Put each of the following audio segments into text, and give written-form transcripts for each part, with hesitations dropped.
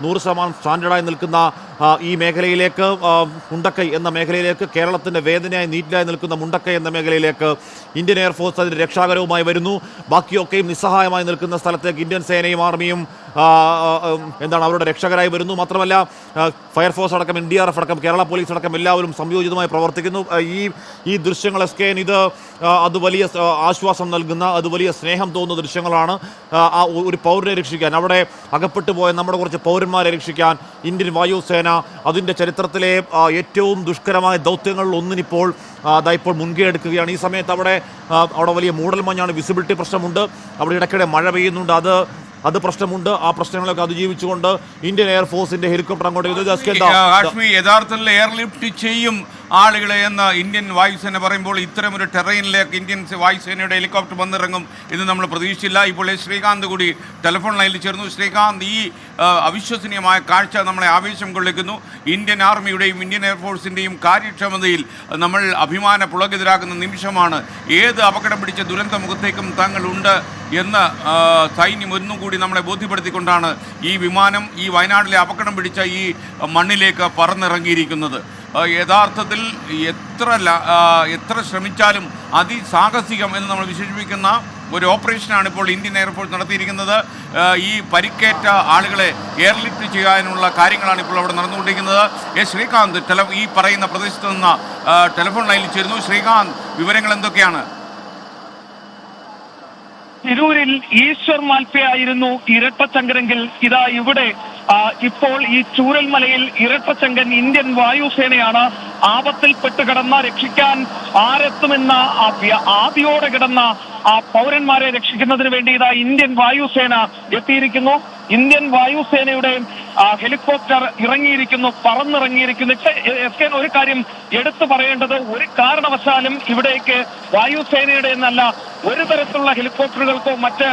100% സ്റ്റാൻഡേർഡായി നിൽക്കുന്ന ഈ മേഖലയിലേക്ക്, മുണ്ടക്കൈ എന്ന മേഖലയിലേക്ക്, കേരളത്തിൻ്റെ വേദനയായി നീറ്റിലായി നിൽക്കുന്ന മുണ്ടക്കൈ എന്ന മേഖലയിലേക്ക് ഇന്ത്യൻ എയർഫോഴ്സ് അതിൻ്റെ രക്ഷാകരവുമായി വരുന്നു. ബാക്കിയൊക്കെയും നിസ്സഹായമായി നിൽക്കുന്ന സ്ഥലത്തേക്ക് ഇന്ത്യൻ സേനയും ആർമിയും അവരുടെ രക്ഷകരായി വരുന്നു. മാത്രമല്ല ഫയർഫോഴ്സ് അടക്കം, NDRF അടക്കം, കേരള പോലീസ് അടക്കം എല്ലാവരും സംയോജിതമായി പ്രവർത്തിക്കുന്നു. ഈ ദൃശ്യങ്ങൾ SKN ഇത് അത് വലിയ ആശ്വാസം നൽകുന്ന, അത് വലിയ സ്നേഹം തോന്നുന്ന ദൃശ്യങ്ങളാണ്. ഒരു പൗരനെ രക്ഷിക്കാൻ, അവിടെ അകപ്പെട്ടു പോയ നമ്മുടെ കുറച്ച് പൗരന്മാരെ രക്ഷിക്കാൻ ഇന്ത്യൻ വായുസേന അതിൻ്റെ ചരിത്രത്തിലെ ഏറ്റവും ദുഷ്കരമായ ദൗത്യങ്ങളിൽ ഒന്നിനിപ്പോൾ ഇപ്പോൾ മുൻകൈ എടുക്കുകയാണ്. ഈ സമയത്ത് അവിടെ വലിയ മൂടൽമഞ്ഞാണ്, വിസിബിലിറ്റി പ്രശ്നമുണ്ട്, അവിടെ ഇടയ്ക്കിടെ മഴ പെയ്യുന്നുണ്ട്, അത് പ്രശ്നമുണ്ട്. ആ പ്രശ്നങ്ങളൊക്കെ അതിജീവിച്ചുകൊണ്ട് ഇന്ത്യൻ എയർഫോഴ്സിന്റെ ഹെലികോപ്റ്റർ അങ്ങോട്ട് യഥാർത്ഥത്തിൽ എയർലിഫ്റ്റ് ചെയ്യും ആളുകളെ എന്ന് ഇന്ത്യൻ വായുസേന പറയുമ്പോൾ ഇത്തരമൊരു ടെറൈനിലേക്ക് ഇന്ത്യൻ വായുസേനയുടെ ഹെലികോപ്റ്റർ വന്നിറങ്ങും എന്ന് നമ്മൾ പ്രതീക്ഷിച്ചില്ല. ഇപ്പോൾ ശ്രീകാന്ത് കൂടി ടെലിഫോൺ ലൈനിൽ ചേർന്നു. ശ്രീകാന്ത്, ഈ അവിശ്വസനീയമായ കാഴ്ച നമ്മളെ ആവേശം കൊള്ളിക്കുന്നു. ഇന്ത്യൻ ആർമിയുടെയും ഇന്ത്യൻ എയർഫോഴ്സിൻ്റെയും കാര്യക്ഷമതയിൽ നമ്മൾ അഭിമാന പുളകിതരാകുന്ന നിമിഷമാണ്. ഏത് അപകടം പിടിച്ച ദുരന്ത മുഖത്തേക്കും തങ്ങളുണ്ട് എന്ന് സൈന്യം ഒന്നും കൂടി നമ്മളെ ബോധ്യപ്പെടുത്തിക്കൊണ്ടാണ് ഈ വിമാനം ഈ വയനാട്ടിലെ അപകടം പിടിച്ച ഈ മണ്ണിലേക്ക് പറന്നിറങ്ങിയിരിക്കുന്നത്. യഥാർത്ഥത്തിൽ എത്ര ശ്രമിച്ചാലും അതിസാഹസികം എന്ന് നമ്മൾ വിശേഷിപ്പിക്കുന്ന ഒരു ഓപ്പറേഷനാണ് ഇപ്പോൾ ഇന്ത്യൻ എയർഫോഴ്സ് നടത്തിയിരിക്കുന്നത്. ഈ പരിക്കേറ്റ ആളുകളെ എയർലിഫ്റ്റ് ചെയ്യാനുള്ള കാര്യങ്ങളാണ് ഇപ്പോൾ അവിടെ നടന്നുകൊണ്ടിരിക്കുന്നത്. ശ്രീകാന്ത് ഈ പറയുന്ന പ്രദേശത്ത് നിന്ന് ടെലിഫോൺ ലൈനിൽ ചേരുന്നു. ശ്രീകാന്ത്, വിവരങ്ങൾ എന്തൊക്കെയാണ്? തിരൂരിൽ ഈശ്വർ മാൽപ്പയായിരുന്നു ഇരട്ടച്ചങ്കരെങ്കിൽ ഇതാ ഇവിടെ ഇപ്പോൾ ഈ ചൂരൽമലയിൽ ഇരട്ടച്ചങ്കൻ ഇന്ത്യൻ വായുസേനയാണ്. ആപത്തിൽപ്പെട്ട് കിടന്ന, രക്ഷിക്കാൻ ആരെത്തുമെന്ന ആദിയോടെ കിടന്ന ആ പൗരന്മാരെ രക്ഷിക്കുന്നതിന് വേണ്ടി ഇതാ ഇന്ത്യൻ വായുസേന എത്തിയിരിക്കുന്നു. ഇന്ത്യൻ വായുസേനയുടെ ഹെലികോപ്റ്റർ ഇറങ്ങിയിരിക്കുന്നു, പറന്നിറങ്ങിയിരിക്കുന്നു. SKN ഒരു കാര്യം എടുത്തു പറയേണ്ടത്, ഒരു കാരണവശാലും ഇവിടേക്ക് വായുസേനയുടെ എന്നല്ല ഒരു തരത്തിലുള്ള ഹെലികോപ്റ്ററുകൾക്കോ മറ്റ്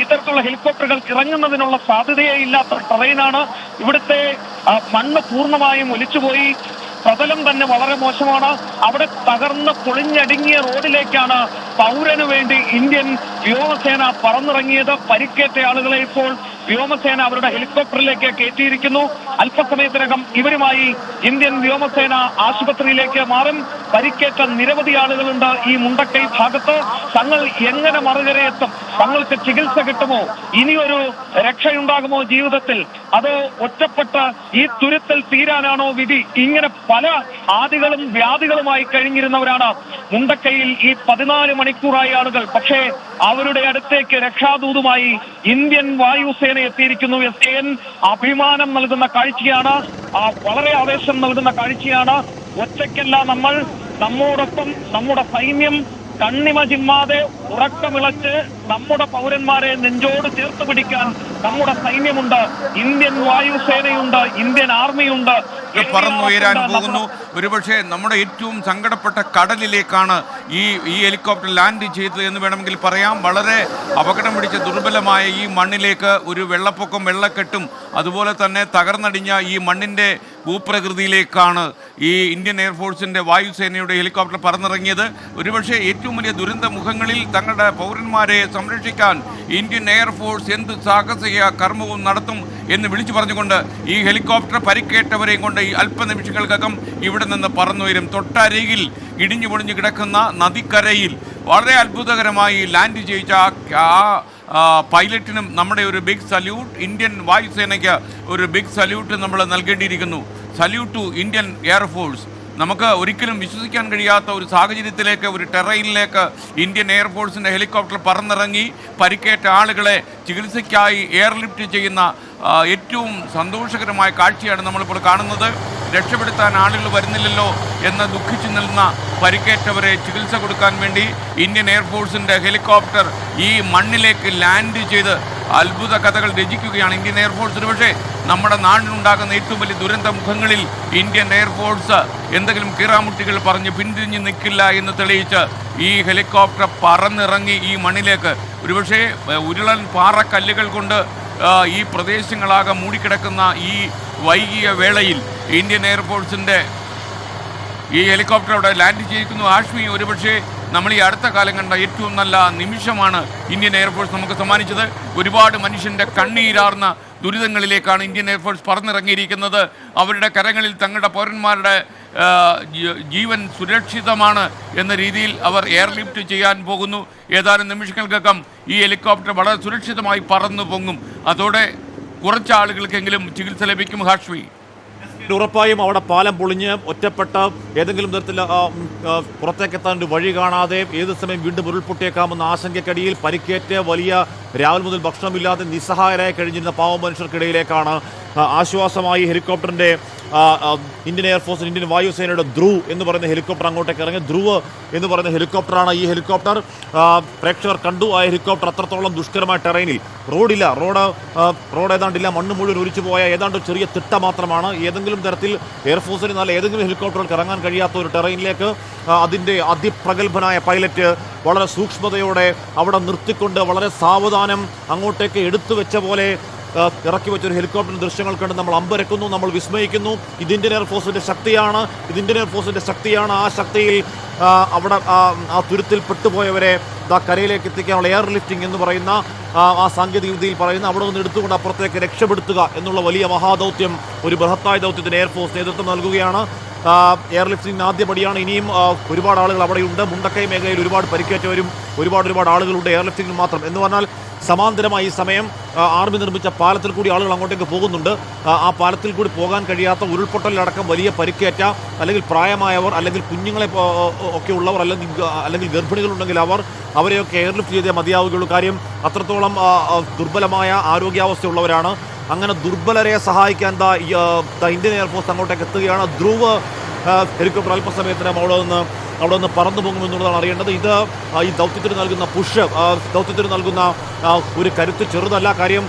ഇത്തരത്തിലുള്ള ഹെലികോപ്റ്ററുകൾക്ക് ഇറങ്ങുന്നതിനുള്ള സാധ്യതയേ ഇല്ലാത്ത ടെറൈനാണ്. ഇവിടുത്തെ മണ്ണ് പൂർണ്ണമായും ഒലിച്ചുപോയി, പ്രതലം തന്നെ വളരെ മോശമാണ്. അവിടെ തകർന്ന് പൊളിഞ്ഞടുങ്ങിയ റോഡിലേക്കാണ് പൗരന് വേണ്ടി ഇന്ത്യൻ വ്യോമസേന പറന്നിറങ്ങിയത്. പരിക്കേറ്റ ആളുകളെ ഇപ്പോൾ വ്യോമസേന അവരുടെ ഹെലികോപ്റ്ററിലേക്ക് കയറ്റിയിരിക്കുന്നു. അല്പസമയത്തിനകം ഇവരുമായി ഇന്ത്യൻ വ്യോമസേന ആശുപത്രിയിലേക്ക് മാറും. പരിക്കേറ്റ നിരവധി ആളുകളുണ്ട് ഈ മുണ്ടക്കൈ ഭാഗത്ത്. തങ്ങൾ എങ്ങനെ മറുകരയെത്തും, തങ്ങൾക്ക് ചികിത്സ കിട്ടുമോ, ഇനിയൊരു രക്ഷയുണ്ടാകുമോ ജീവിതത്തിൽ, അതോ ഒറ്റപ്പെട്ട് ഈ തുരുത്തിൽ തീരാനാണോ വിധി? ഇങ്ങനെ പല ആദികളും വ്യാധികളുമായി കഴിഞ്ഞിരുന്നവരാണ് മുണ്ടക്കൈയിൽ ഈ 14 മണിക്കൂറായി ആളുകൾ. പക്ഷേ അവരുടെ അടുത്തേക്ക് രക്ഷാദൂതുമായി ഇന്ത്യൻ വായുസേന എത്തിയിരിക്കുന്നു. SKN അഭിമാനം നൽകുന്ന കാഴ്ചയാണ്, വളരെ ആവേശം നൽകുന്ന കാഴ്ചയാണ്. ഒറ്റയ്ക്കല്ല നമ്മൾ, നമ്മോടൊപ്പം നമ്മുടെ സൈന്യം കണ്ണിമ ചിമ്മാതെ ഉറക്കമിളച്ച് നമ്മുടെ പൗരന്മാരെ നെഞ്ചോട് ചേർത്ത് പിടിക്കാൻ നമ്മുടെ സൈന്യമുണ്ട്, ഇന്ത്യൻ വായുസേനയുണ്ട്, ഇന്ത്യൻ ആർമിയുണ്ട്. പറന്നുയരാൻ പോകുന്നു. ഒരുപക്ഷെ നമ്മുടെ ഏറ്റവും സങ്കടപ്പെട്ട കടലിലേക്കാണ് ഈ ഹെലികോപ്റ്റർ ലാൻഡ് ചെയ്തത് എന്ന് വേണമെങ്കിൽ പറയാം. വളരെ അപകടം പിടിച്ച ദുർബലമായ ഈ മണ്ണിലേക്ക് ഒരു വെള്ളപ്പൊക്കം, വെള്ളക്കെട്ടും അതുപോലെ തന്നെ തകർന്നടിഞ്ഞ ഈ മണ്ണിൻ്റെ ഭൂപ്രകൃതിയിലേക്കാണ് ഈ ഇന്ത്യൻ എയർഫോഴ്സിൻ്റെ വായുസേനയുടെ ഹെലികോപ്റ്റർ പറന്നിറങ്ങിയത്. ഒരുപക്ഷെ ഏറ്റവും വലിയ ദുരന്ത മുഖങ്ങളിൽ തങ്ങളുടെ പൗരന്മാരെ സംരക്ഷിക്കാൻ ഇന്ത്യൻ എയർഫോഴ്സ് എന്ത് സാഹസിക കർമ്മവും നടത്തും എന്ന് വിളിച്ചു പറഞ്ഞുകൊണ്ട് ഈ ഹെലികോപ്റ്റർ പരിക്കേറ്റവരെയും കൊണ്ട് ഈ അല്പനിമിഷങ്ങൾക്കകം ഇവിടെ നിന്ന് പറന്നുയരും. തൊട്ടരികിൽ ഇടിഞ്ഞു പൊളിഞ്ഞു കിടക്കുന്ന നദിക്കരയിൽ വളരെ അത്ഭുതകരമായി ലാൻഡ് ചെയ്യിച്ച പൈലറ്റിനും നമ്മുടെ ഒരു ബിഗ് സല്യൂട്ട്, ഇന്ത്യൻ വായുസേനയ്ക്ക് ഒരു ബിഗ് സല്യൂട്ട് നമ്മൾ നൽകേണ്ടിയിരിക്കുന്നു. Salute to Indian air force. നമുക്ക് ഒരിക്കലും വിശ്വസിക്കാൻ കഴിയാത്ത ഒരു സാഹചര്യത്തിലേക്ക്, ഒരു ടെറൈനിലേക്ക് ഇന്ത്യൻ എയർഫോഴ്സിൻ്റെ ഹെലികോപ്റ്റർ പറന്നിറങ്ങി പരിക്കേറ്റ ആളുകളെ ചികിത്സയ്ക്കായി എയർലിഫ്റ്റ് ചെയ്യുന്ന ഏറ്റവും സന്തോഷകരമായ കാഴ്ചയാണ് നമ്മളിപ്പോൾ കാണുന്നത്. രക്ഷപ്പെടുത്താൻ ആളുകൾ വരുന്നില്ലല്ലോ എന്ന് ദുഃഖിച്ചു നിൽക്കുന്ന പരിക്കേറ്റവരെ ചികിത്സ കൊടുക്കാൻ വേണ്ടി ഇന്ത്യൻ എയർഫോഴ്സിൻ്റെ ഹെലികോപ്റ്റർ ഈ മണ്ണിലേക്ക് ലാൻഡ് ചെയ്ത് അത്ഭുത കഥകൾ രചിക്കുകയാണ് ഇന്ത്യൻ എയർഫോഴ്സ്. പക്ഷേ നമ്മുടെ നാടിനുണ്ടാകുന്ന ഏറ്റവും വലിയ ദുരന്ത മുഖങ്ങളിൽ ഇന്ത്യൻ എയർഫോഴ്സ് എന്തെങ്കിലും കീറാമുട്ടികൾ പറഞ്ഞ് പിന്തിരിഞ്ഞ് നിൽക്കില്ല എന്ന് തെളിയിച്ച് ഈ ഹെലികോപ്റ്റർ പറന്നിറങ്ങി ഈ മണ്ണിലേക്ക്. ഒരുപക്ഷെ ഉരുളൻ പാറക്കല്ലുകൾ കൊണ്ട് ഈ പ്രദേശങ്ങളാകെ മൂടിക്കിടക്കുന്ന ഈ വൈകിയ വേളയിൽ ഇന്ത്യൻ എയർഫോഴ്സിൻ്റെ ഈ ഹെലികോപ്റ്റർ അവിടെ ലാൻഡ് ചെയ്യിക്കുന്നു. ആഷ്മി, ഒരുപക്ഷെ നമ്മൾ ഈ അടുത്ത കാലം കണ്ട ഏറ്റവും നല്ല നിമിഷമാണ് ഇന്ത്യൻ എയർഫോഴ്സ് നമുക്ക് സമ്മാനിച്ചത്. ഒരുപാട് മനുഷ്യൻ്റെ കണ്ണീരാർന്ന ദുരിതങ്ങളിലേക്കാണ് ഇന്ത്യൻ എയർഫോഴ്സ് പറന്നിറങ്ങിയിരിക്കുന്നത്. അവരുടെ കരങ്ങളിൽ തങ്ങളുടെ പൗരന്മാരുടെ ജീവൻ സുരക്ഷിതമാണ് എന്ന രീതിയിൽ അവർ എയർലിഫ്റ്റ് ചെയ്യാൻ പോകുന്നു. ഏതാനും നിമിഷങ്ങൾക്കകം ഈ ഹെലികോപ്റ്റർ വളരെ സുരക്ഷിതമായി പറന്നു പൊങ്ങും. അതോടെ കുറച്ച് ആളുകൾക്കെങ്കിലും ചികിത്സ ലഭിക്കും. ഹാഷ്മി, ഉറപ്പായും അവിടെ പാലം പൊളിഞ്ഞ് ഒറ്റപ്പെട്ട ഏതെങ്കിലും തരത്തിൽ പുറത്തേക്കെത്താൻ ഒരു വഴി കാണാതെ ഏത് സമയം വീണ്ടും ഉരുൾപൊട്ടിയേക്കാമെന്ന ആശങ്കയ്ക്കടിയിൽ പരിക്കേറ്റ് വലിയ രാവിലെ മുതൽ ഭക്ഷണമില്ലാതെ നിസ്സഹായരായി കഴിഞ്ഞിരുന്ന പാവ മനുഷ്യർക്കിടയിലേക്കാണ് ആശ്വാസമായി ഹെലികോപ്റ്ററിൻ്റെ ഇന്ത്യൻ എയർഫോഴ്സ് ഇന്ത്യൻ വായുസേനയുടെ ധ്രുവ് എന്ന് പറയുന്ന ഹെലികോപ്റ്റർ അങ്ങോട്ടേക്ക് ഇറങ്ങി. ധ്രുവ് എന്ന് പറയുന്ന ഹെലികോപ്റ്ററാണ് ഈ ഹെലികോപ്റ്റർ. പ്രേക്ഷകർ കണ്ടു ആ ഹെലികോപ്റ്റർ അത്രത്തോളം ദുഷ്കരമായ ടെറൈനിൽ. റോഡ് ഏതാണ്ടില്ല, മണ്ണ് മുഴുവൻ ഒലിച്ചു പോയ ഏതാണ്ട് ചെറിയ തിട്ട മാത്രമാണ്. ഏതെങ്കിലും തരത്തിൽ എയർഫോഴ്സിന് നല്ല ഏതെങ്കിലും ഹെലികോപ്റ്ററുകൾക്ക് ഇറങ്ങാൻ കഴിയാത്ത ഒരു ടെറൈനിലേക്ക് അതിൻ്റെ അതിപ്രഗത്ഭനായ പൈലറ്റ് വളരെ സൂക്ഷ്മതയോടെ അവിടെ നിർത്തിക്കൊണ്ട് വളരെ സാവധാനം അങ്ങോട്ടേക്ക് എടുത്തു വെച്ച പോലെ ഇറക്കി വെച്ചൊരു ഹെലികോപ്റ്ററിൻ്റെ ദൃശ്യങ്ങൾ കണ്ട് നമ്മൾ അമ്പരക്കുന്നു, നമ്മൾ വിസ്മയിക്കുന്നു. ഇത് ഇന്ത്യൻ എയർഫോഴ്സിൻ്റെ ശക്തിയാണ്. ആ ശക്തിയിൽ അവിടെ ആ തുരുത്തിൽ പെട്ടുപോയവരെ കരയിലേക്ക് എത്തിക്കാനുള്ള എയർ ലിഫ്റ്റിംഗ് എന്ന് പറയുന്ന ആ സാങ്കേതിക വിദ്യയിൽ പറയുന്ന അവിടെ നിന്ന് എടുത്തുകൊണ്ട് അപ്പുറത്തേക്ക് രക്ഷപ്പെടുത്തുക എന്നുള്ള വലിയ മഹാദൗത്യം, ഒരു ബൃഹത്തായ ദൗത്യത്തിന് എയർഫോഴ്സ് നേതൃത്വം നൽകുകയാണ്. എയർ ലിഫ്റ്റിംഗ് ആദ്യപടിയാണ്. ഇനിയും ഒരുപാട് ആളുകൾ അവിടെയുണ്ട്. മുണ്ടക്കൈ മേഖലയിൽ ഒരുപാട് പരിക്കേറ്റവരും ഒരുപാട് ആളുകളുണ്ട് എയർ ലിഫ്റ്റിംഗിൽ മാത്രം. എന്ന് പറഞ്ഞാൽ സമാന്തരമായി ഈ സമയം ആർമി നിർമ്മിച്ച പാലത്തിൽ കൂടി ആളുകൾ അങ്ങോട്ടേക്ക് പോകുന്നുണ്ട്. ആ പാലത്തിൽ കൂടി പോകാൻ കഴിയാത്ത ഉരുൾപൊട്ടലിലടക്കം വലിയ പരിക്കേറ്റ അല്ലെങ്കിൽ പ്രായമായവർ അല്ലെങ്കിൽ കുഞ്ഞുങ്ങളെ ഒക്കെ ഉള്ളവർ അല്ലെങ്കിൽ ഗർഭിണികളുണ്ടെങ്കിൽ അവരെയൊക്കെ എയർലിഫ്റ്റ് ചെയ്തേ മതിയാവുകയുള്ളൂ. കാര്യം അത്രത്തോളം ദുർബലമായ ആരോഗ്യാവസ്ഥയുള്ളവരാണ്. അങ്ങനെ ദുർബലരെ സഹായിക്കാൻ ഇന്ത്യൻ എയർഫോഴ്സ് അങ്ങോട്ടേക്ക് എത്തുകയാണ്. ധ്രുവ് ഹെലികോപ്റ്റർ അല്പസമയത്തിനും അവിടെ നിന്ന് പറന്നു പോകുമെന്നുള്ളതാണ് അറിയേണ്ടത്. ഇത് ഈ ദൗത്യത്തിന് നൽകുന്ന പുഷ്, ദൗത്യത്തിന് നൽകുന്ന ഒരു കരുത്ത് ചെറുതല്ല. കാര്യം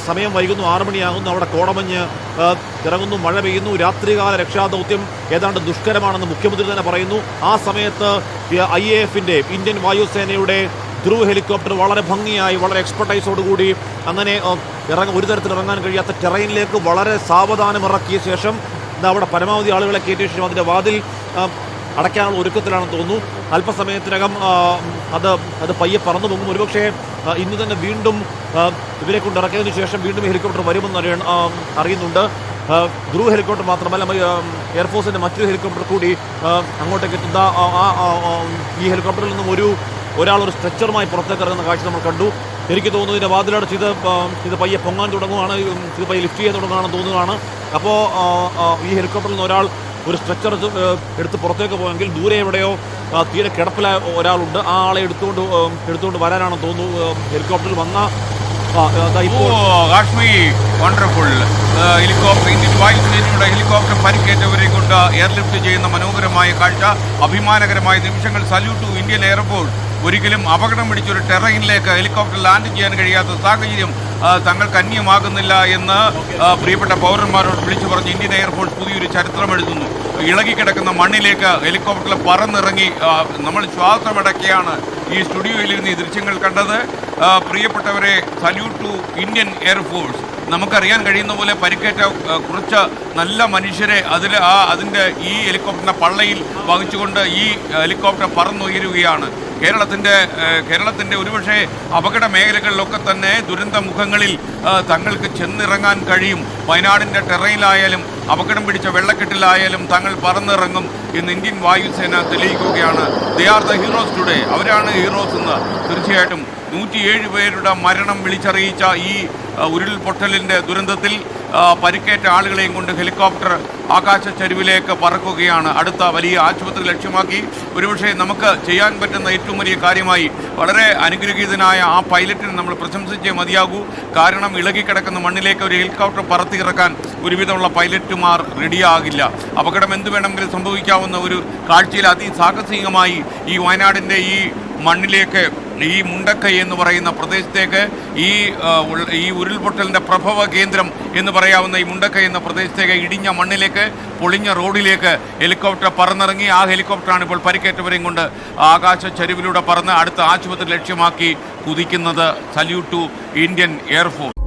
സമയം വൈകുന്നു, 6 മണിയാകുന്നു, അവിടെ കോടമഞ്ഞ് ഇറങ്ങുന്നു, മഴ പെയ്യുന്നു. രാത്രികാല രക്ഷാദൗത്യം ഏതാണ്ട് ദുഷ്കരമാണെന്ന് മുഖ്യമന്ത്രി തന്നെ പറയുന്നു. ആ സമയത്ത് IAFൻ്റെ ഇന്ത്യൻ വായുസേനയുടെ ധ്രുവ് ഹെലികോപ്റ്റർ വളരെ ഭംഗിയായി വളരെ എക്സ്പെർട്ടൈസോടുകൂടി അങ്ങനെ ഒരു തരത്തിൽ ഇറങ്ങാൻ കഴിയാത്ത ടെറൈനിലേക്ക് വളരെ സാവധാനം ഇറക്കിയ ശേഷം അവിടെ പരമാവധി ആളുകളെ കയറ്റിയ ശേഷം അതിൻ്റെ വാതിൽ അടയ്ക്കാനുള്ള ഒരുക്കത്തിലാണെന്ന് തോന്നുന്നു. അല്പസമയത്തിനകം അത് പയ്യെ പറന്നു പോകും. ഒരുപക്ഷേ ഇന്ന് തന്നെ വീണ്ടും ഇവരെ കൊണ്ട് ഇറക്കിയതിന് ശേഷം വീണ്ടും ഹെലികോപ്റ്റർ വരുമെന്ന് അറിയുന്നുണ്ട്. ധ്രുവ് ഹെലികോപ്റ്റർ മാത്രമല്ല, എയർഫോഴ്സിൻ്റെ മറ്റൊരു ഹെലികോപ്റ്റർ കൂടി അങ്ങോട്ടേക്ക് എത്തുന്ന ഈ ഹെലികോപ്റ്ററിൽ നിന്നും ഒരാൾ ഒരു സ്ട്രെച്ചറുമായി പുറത്തേക്ക് ഇറങ്ങുന്ന കാഴ്ച നമ്മൾ കണ്ടു. എനിക്ക് തോന്നുന്നു ഇതിൻ്റെ വാതിലടച്ച് ഇത് പയ്യെ പൊങ്ങാൻ തുടങ്ങുകയാണ്, ഇത് പയ്യെ ലിഫ്റ്റ് ചെയ്യാൻ തുടങ്ങുകയാണെന്ന് തോന്നുകയാണ്. അപ്പോൾ ഈ ഹെലികോപ്റ്ററിൽ നിന്ന് ഒരാൾ ഒരു സ്ട്രെച്ചർ എടുത്ത് പുറത്തേക്ക് പോയെങ്കിൽ ദൂരെ എവിടെയോ തീരെ കിടപ്പിലായ ഒരാളുണ്ട്. ആ ആളെ എടുത്തുകൊണ്ട് വരാനാണെന്ന് തോന്നുന്നു ഹെലികോപ്റ്ററിൽ വന്ന ഇന്ത്യൻ വായുസേനയുടെ ഹെലികോപ്റ്റർ പരിക്കേറ്റവരെ കൊണ്ട് എയർലിഫ്റ്റ് ചെയ്യുന്ന മനോഹരമായ കാഴ്ച, അഭിമാനകരമായ നിമിഷങ്ങൾ. Salute to Indian air force. ഒരിക്കലും അപകടം പിടിച്ചൊരു ടെറൈനിലേക്ക് ഹെലികോപ്റ്റർ ലാൻഡ് ചെയ്യാൻ കഴിയാത്ത സാഹചര്യം തങ്ങൾക്ക് അന്യമാകുന്നില്ല എന്ന് പ്രിയപ്പെട്ട പൗരന്മാരോട് വിളിച്ചു പറഞ്ഞ് ഇന്ത്യൻ എയർഫോഴ്സ് പുതിയൊരു ചരിത്രം എഴുതുന്നു. ഇളകിക്കിടക്കുന്ന മണ്ണിലേക്ക് ഹെലികോപ്റ്ററിൽ പറന്നിറങ്ങി നമ്മൾ ശ്വാസമടക്കിയാണ് ഈ സ്റ്റുഡിയോയിലിരുന്ന് ഈ ദൃശ്യങ്ങൾ കണ്ടത്. പ്രിയപ്പെട്ടവരെ, സല്യൂട്ട് ടു ഇന്ത്യൻ എയർഫോഴ്സ്. നമുക്കറിയാൻ കഴിയുന്ന പോലെ പരിക്കേറ്റ കുറച്ച് നല്ല മനുഷ്യരെ അതിൻ്റെ ഈ ഹെലികോപ്റ്ററിൻ്റെ പള്ളയിൽ വഹിച്ചുകൊണ്ട് ഈ ഹെലികോപ്റ്റർ പറന്നുയരുകയാണ്. കേരളത്തിൻ്റെ ഒരുപക്ഷെ അപകട മേഖലകളിലൊക്കെ തന്നെ ദുരന്ത മുഖങ്ങളിൽ തങ്ങൾക്ക് ചെന്നിറങ്ങാൻ കഴിയും. വയനാടിൻ്റെ ടെറൈനിലായാലും അപകടം പിടിച്ച വെള്ളക്കെട്ടിലായാലും തങ്ങൾ പറന്നിറങ്ങും എന്ന് ഇന്ത്യൻ വായുസേന തെളിയിക്കുകയാണ്. They are the heroes today. അവരാണ് ഹീറോസ് എന്ന്. തീർച്ചയായിട്ടും 107 പേരുടെ മരണം വിളിച്ചറിയിച്ച ഈ ഉരുൾപൊട്ടലിൻ്റെ ദുരന്തത്തിൽ പരിക്കേറ്റ ആളുകളെയും കൊണ്ട് ഹെലികോപ്റ്റർ ആകാശച്ചരിവിലേക്ക് പറക്കുകയാണ്. അടുത്ത വലിയ ആശുപത്രി ലക്ഷ്യമാക്കി. ഒരുപക്ഷെ നമുക്ക് ചെയ്യാൻ പറ്റുന്ന ഏറ്റവും വലിയ കാര്യമായി വളരെ അനുഗ്രഹീതനായ ആ പൈലറ്റിനെ നമ്മൾ പ്രശംസിച്ചേ മതിയാകൂ. കാരണം ഇളകിക്കിടക്കുന്ന മണ്ണിലേക്ക് ഒരു ഹെലികോപ്റ്റർ പറത്തിയിറക്കാൻ ഒരുവിധമുള്ള പൈലറ്റുമാർ റെഡിയാകില്ല. അപകടം എന്ത് വേണമെങ്കിലും സംഭവിക്കാവുന്ന ഒരു കാഴ്ചയിൽ അതിസാഹസികമായി ഈ വയനാടിൻ്റെ ഈ മണ്ണിലേക്ക്, ഈ മുണ്ടക്കൈ എന്ന് പറയുന്ന പ്രദേശത്തേക്ക്, ഈ ഉരുൾപൊട്ടലിൻ്റെ പ്രഭവ കേന്ദ്രം എന്ന് പറയാവുന്ന ഈ മുണ്ടക്കൈ എന്ന പ്രദേശത്തേക്ക്, ഇടിഞ്ഞ മണ്ണിലേക്ക്, പൊളിഞ്ഞ റോഡിലേക്ക് ഹെലികോപ്റ്റർ പറന്നിറങ്ങി. ആ ഹെലികോപ്റ്ററാണ് ഇപ്പോൾ പരിക്കേറ്റവരെയും കൊണ്ട് ആകാശ ചരിവിലൂടെ പറന്ന് അടുത്ത ആശുപത്രി ലക്ഷ്യമാക്കി കുതിക്കുന്നത്. Salute to Indian air force.